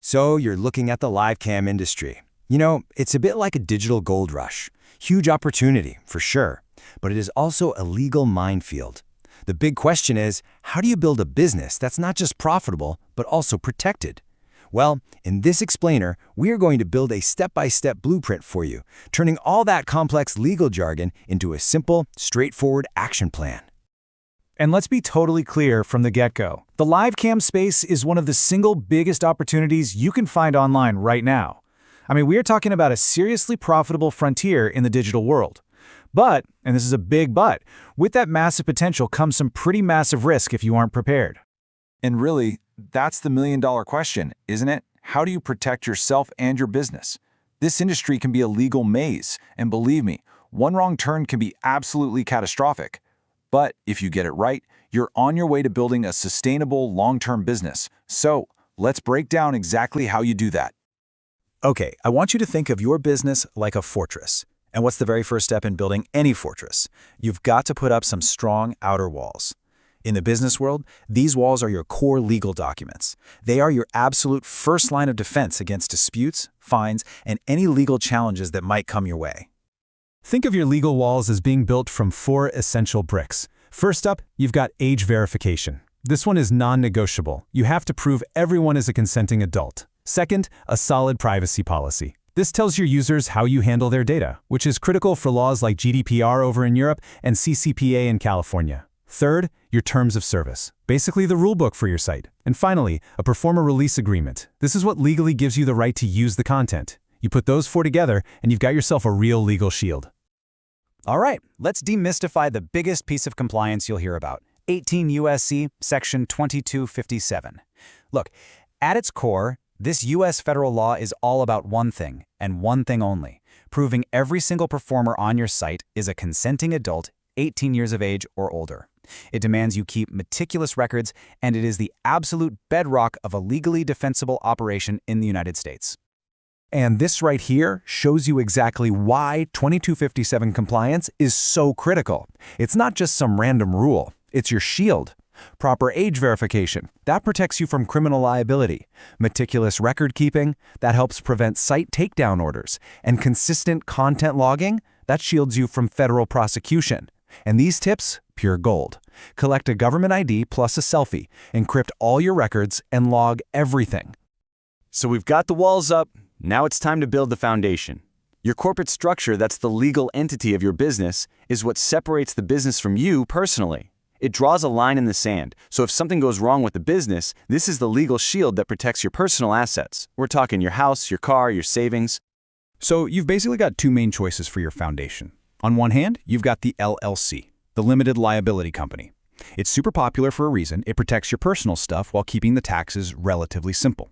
So you're looking at the live cam industry. It's a bit like a digital gold rush. Huge opportunity, for sure, but it is also a legal minefield. The big question is, how do you build a business that's not just profitable, but also protected? Well, in this explainer, we are going to build a step-by-step blueprint for you, turning all that complex legal jargon into a simple, straightforward action plan. And let's be totally clear from the get-go. The live cam space is one of the single biggest opportunities you can find online right now. We are talking about a seriously profitable frontier in the digital world. But, and this is a big but, with that massive potential comes some pretty massive risk if you aren't prepared. And really, that's the million-dollar question, isn't it? How do you protect yourself and your business? This industry can be a legal maze, and believe me, one wrong turn can be absolutely catastrophic. But if you get it right, you're on your way to building a sustainable, long-term business. So, let's break down exactly how you do that. Okay, I want you to think of your business like a fortress. And what's the very first step in building any fortress? You've got to put up some strong outer walls. In the business world, these walls are your core legal documents. They are your absolute first line of defense against disputes, fines, and any legal challenges that might come your way. Think of your legal walls as being built from 4 essential bricks. First up, you've got age verification. This one is non-negotiable. You have to prove everyone is a consenting adult. Second, a solid privacy policy. This tells your users how you handle their data, which is critical for laws like GDPR over in Europe and CCPA in California. Third, your terms of service, basically the rulebook for your site. And finally, a performer release agreement. This is what legally gives you the right to use the content. You put those 4 together, and you've got yourself a real legal shield. All right, let's demystify the biggest piece of compliance you'll hear about, 18 U.S.C. Section 2257. Look, at its core, this U.S. federal law is all about one thing, and one thing only, proving every single performer on your site is a consenting adult, 18 years of age or older. It demands you keep meticulous records, and it is the absolute bedrock of a legally defensible operation in the United States. And this right here shows you exactly why 2257 compliance is so critical. It's not just some random rule, it's your shield. Proper age verification, that protects you from criminal liability. Meticulous record keeping, that helps prevent site takedown orders. And consistent content logging, that shields you from federal prosecution. And these tips, pure gold. Collect a government ID plus a selfie, encrypt all your records, and log everything. So we've got the walls up, now it's time to build the foundation. Your corporate structure, that's the legal entity of your business, is what separates the business from you personally. It draws a line in the sand, so if something goes wrong with the business, this is the legal shield that protects your personal assets. We're talking your house, your car, your savings. So you've basically got 2 main choices for your foundation. On one hand, you've got the LLC, the limited liability company. It's super popular for a reason. It protects your personal stuff while keeping the taxes relatively simple.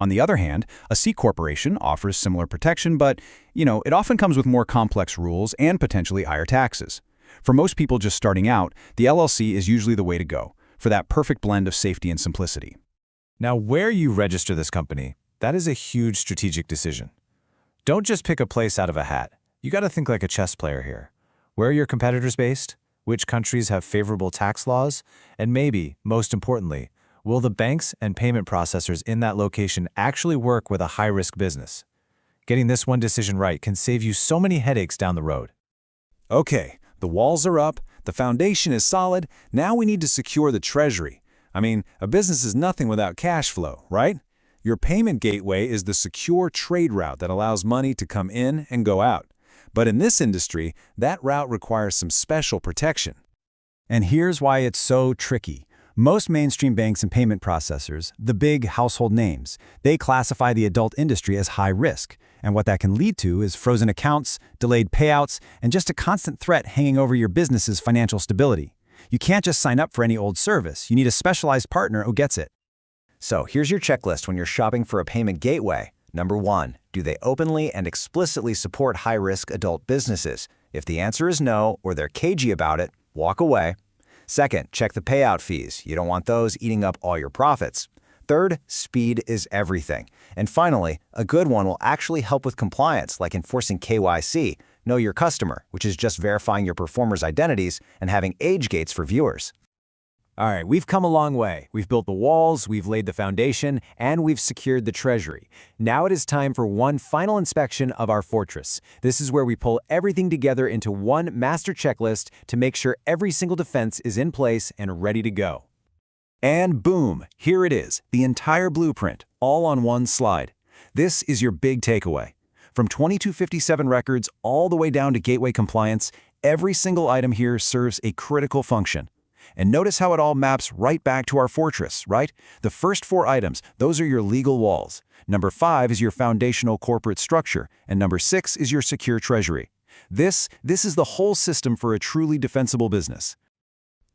On the other hand, a C corporation offers similar protection, but, it often comes with more complex rules and potentially higher taxes. For most people just starting out, the LLC is usually the way to go, for that perfect blend of safety and simplicity. Now, where you register this company, that is a huge strategic decision. Don't just pick a place out of a hat. You got to think like a chess player here. Where are your competitors based? Which countries have favorable tax laws? And maybe, most importantly, will the banks and payment processors in that location actually work with a high-risk business? Getting this one decision right can save you so many headaches down the road. Okay, the walls are up, the foundation is solid, now we need to secure the treasury. A business is nothing without cash flow, right? Your payment gateway is the secure trade route that allows money to come in and go out. But in this industry, that route requires some special protection. And here's why it's so tricky. Most mainstream banks and payment processors, the big household names, they classify the adult industry as high risk. And what that can lead to is frozen accounts, delayed payouts, and just a constant threat hanging over your business's financial stability. You can't just sign up for any old service. You need a specialized partner who gets it. So here's your checklist when you're shopping for a payment gateway. Number 1, do they openly and explicitly support high-risk adult businesses? If the answer is no, or they're cagey about it, walk away. Second, check the payout fees. You don't want those eating up all your profits. Third, speed is everything. And finally, a good one will actually help with compliance, like enforcing KYC, Know Your Customer, which is just verifying your performers' identities and having age gates for viewers. All right, we've come a long way. We've built the walls, we've laid the foundation, and we've secured the treasury. Now it is time for one final inspection of our fortress. This is where we pull everything together into one master checklist to make sure every single defense is in place and ready to go. And boom, here it is, the entire blueprint, all on one slide. This is your big takeaway. From 2257 records all the way down to gateway compliance, every single item here serves a critical function. And notice how it all maps right back to our fortress, right? The first 4 items, those are your legal walls. Number 5 is your foundational corporate structure, and number 6 is your secure treasury. This is the whole system for a truly defensible business.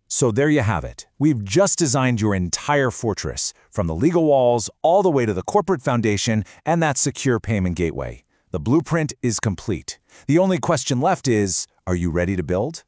So there you have it. We've just designed your entire fortress, from the legal walls all the way to the corporate foundation and that secure payment gateway. The blueprint is complete. The only question left is, are you ready to build?